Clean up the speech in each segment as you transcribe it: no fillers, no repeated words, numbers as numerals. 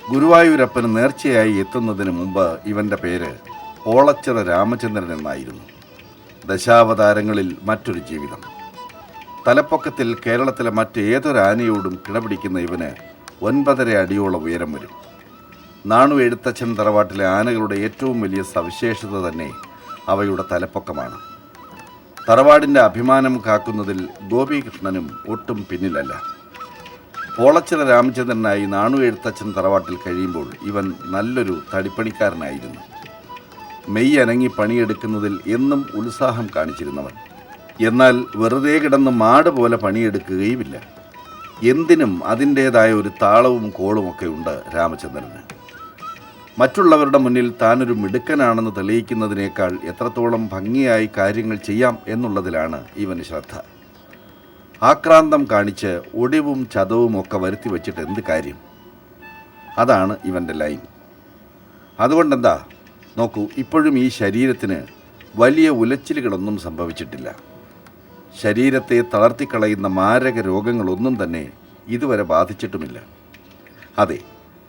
ഗുരുവായൂരപ്പന് നേർച്ചയായി എത്തുന്നതിന് മുമ്പ് ഇവന്റെ പേര് ഓളച്ചിറ രാമചന്ദ്രൻ എന്നായിരുന്നു. ദശാവതാരങ്ങളിൽ മറ്റൊരു ജീവിതം. തലപ്പൊക്കത്തിൽ കേരളത്തിലെ മറ്റേതൊരാനയോടും കിടപിടിക്കുന്ന ഇവന് 9.5 അടിയോളം ഉയരം വരും. നാണു എഴുത്തച്ഛൻ തറവാട്ടിലെ ആനകളുടെ ഏറ്റവും വലിയ സവിശേഷത തന്നെ അവയുടെ തലപ്പൊക്കമാണ്. തറവാടിൻ്റെ അഭിമാനം കാക്കുന്നതിൽ ഗോപികൃഷ്ണനും ഒട്ടും പിന്നിലല്ല. ഓളച്ചിറ രാമചന്ദ്രനായി നാണു എഴുത്തച്ഛൻ തറവാട്ടിൽ കഴിയുമ്പോൾ ഇവൻ നല്ലൊരു തടിപ്പണിക്കാരനായിരുന്നു. മെയ് അനങ്ങി പണിയെടുക്കുന്നതിൽ എന്നും ഉത്സാഹം കാണിച്ചിരുന്നവൻ. എന്നാൽ വെറുതെ കിടന്ന് മാട് പോലെ പണിയെടുക്കുകയുമില്ല. എന്തിനും അതിൻ്റേതായ ഒരു താളവും കോളുമൊക്കെ ഉണ്ട് രാമചന്ദ്രന്. മറ്റുള്ളവരുടെ മുന്നിൽ താനൊരു മിടുക്കനാണെന്ന് തെളിയിക്കുന്നതിനേക്കാൾ എത്രത്തോളം ഭംഗിയായി കാര്യങ്ങൾ ചെയ്യാം എന്നുള്ളതിലാണ് ഇവന് ശ്രദ്ധ. ആക്രാന്തം കാണിച്ച് ഒടിവും ചതവും ഒക്കെ വരുത്തി വച്ചിട്ട് എന്ത് കാര്യം? അതാണ് ഇവൻ്റെ ലൈൻ. അതുകൊണ്ടെന്താ നോക്കൂ, ഇപ്പോഴും ഈ ശരീരത്തിന് വലിയ ഉലച്ചിലുകളൊന്നും സംഭവിച്ചിട്ടില്ല. ശരീരത്തെ തളർത്തിക്കളയുന്ന മാരക രോഗങ്ങളൊന്നും തന്നെ ഇതുവരെ ബാധിച്ചിട്ടുമില്ല. അതെ,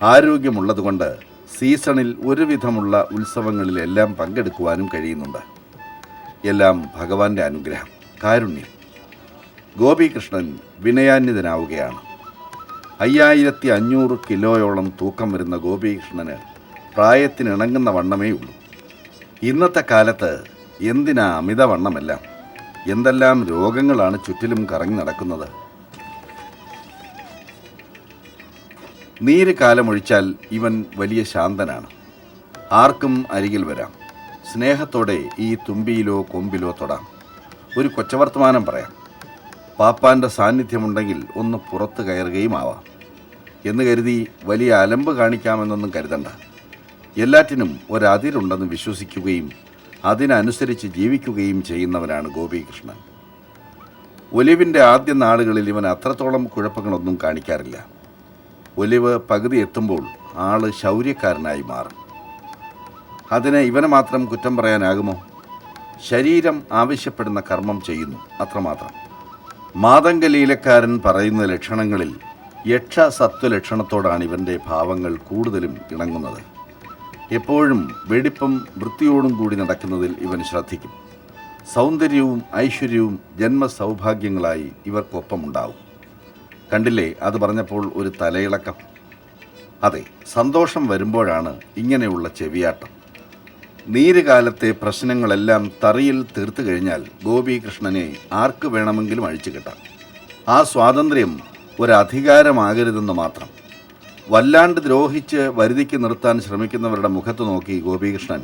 ആരോഗ്യമുള്ളതുകൊണ്ട് സീസണിൽ ഒരുവിധമുള്ള ഉത്സവങ്ങളിലെല്ലാം പങ്കെടുക്കുവാനും കഴിയുന്നുണ്ട്. എല്ലാം ഭഗവാന്റെ അനുഗ്രഹം, കാരുണ്യം. ഗോപികൃഷ്ണൻ വിനയാന്വിതനാവുകയാണ്. 5500 കിലോയോളം തൂക്കം വരുന്ന ഗോപികൃഷ്ണന് പ്രായത്തിനിണങ്ങുന്ന വണ്ണമേ ഉള്ളൂ. ഇന്നത്തെ കാലത്ത് എന്തിനാ അമിതവണ്ണമെല്ലാം? എന്തെല്ലാം രോഗങ്ങളാണ് ചുറ്റിലും കറങ്ങി നടക്കുന്നത്. നീര് കാലമൊഴിച്ചാൽ ഇവൻ വലിയ ശാന്തനാണ്. ആർക്കും അരികിൽ വരാം. സ്നേഹത്തോടെ ഈ തുമ്പിയിലോ കൊമ്പിലോ തൊടാം. ഒരു കൊച്ചവർത്തമാനം പറയാം. പാപ്പാൻ്റെ സാന്നിധ്യമുണ്ടെങ്കിൽ ഒന്ന് പുറത്ത് കയറുകയും ആവാം എന്ന് കരുതി വലിയ അലമ്പ് കാണിക്കാമെന്നൊന്നും കരുതണ്ട. എല്ലാറ്റിനും ഒരതിരുണ്ടെന്ന് വിശ്വസിക്കുകയും അതിനനുസരിച്ച് ജീവിക്കുകയും ചെയ്യുന്നവനാണ് ഗോപികൃഷ്ണൻ. ഒലിവിൻ്റെ ആദ്യ നാളുകളിൽ ഇവൻ അത്രത്തോളം കുഴപ്പങ്ങളൊന്നും കാണിക്കാറില്ല. ഒലിവ് പകുതി എത്തുമ്പോൾ ആള് ശൗര്യക്കാരനായി മാറും. അതിന് ഇവനെ മാത്രം കുറ്റം പറയാനാകുമോ? ശരീരം ആവശ്യപ്പെടുന്ന കർമ്മം ചെയ്യുന്നു, അത്രമാത്രം. മാതംഗലീലക്കാരൻ പറയുന്ന ലക്ഷണങ്ങളിൽ യക്ഷസത്വലക്ഷണത്തോടാണ് ഇവൻ്റെ ഭാവങ്ങൾ കൂടുതലും ഇണങ്ങുന്നത്. എപ്പോഴും വെടിപ്പും വൃത്തിയോടും കൂടി നടക്കുന്നതിൽ ഇവൻ ശ്രദ്ധിക്കും. സൗന്ദര്യവും ഐശ്വര്യവും ജന്മസൗഭാഗ്യങ്ങളായി ഇവർക്കൊപ്പമുണ്ടാവും. കണ്ടില്ലേ, അത് പറഞ്ഞപ്പോൾ ഒരു തലയിളക്കം. അതെ, സന്തോഷം വരുമ്പോഴാണ് ഇങ്ങനെയുള്ള ചെവിയാട്ടം. നീരുകാലത്തെ പ്രശ്നങ്ങളെല്ലാം തറിയിൽ തീർത്തു കഴിഞ്ഞാൽ ഗോപികൃഷ്ണനെ ആർക്ക് വേണമെങ്കിലും അഴിച്ചു കെട്ടാം. ആ സ്വാതന്ത്ര്യം ഒരധികാരമാകരുതെന്ന് മാത്രം. വല്ലാണ്ട് ദ്രോഹിച്ച് വരുതിക്ക് നിർത്താൻ ശ്രമിക്കുന്നവരുടെ മുഖത്ത് നോക്കി ഗോപികൃഷ്ണൻ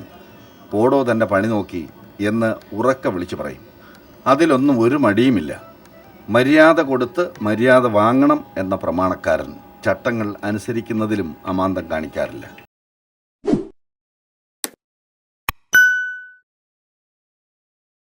പോടോ തൻ്റെ പണി നോക്കി എന്ന് ഉറക്കെ വിളിച്ചു പറയും. അതിലൊന്നും ഒരു മടിയുമില്ല. മര്യാദ കൊടുത്ത് മര്യാദ വാങ്ങണം എന്ന പ്രമാണക്കാരൻ ചട്ടങ്ങൾ അനുസരിക്കുന്നതിലും അമാന്തം കാണിക്കാറില്ല.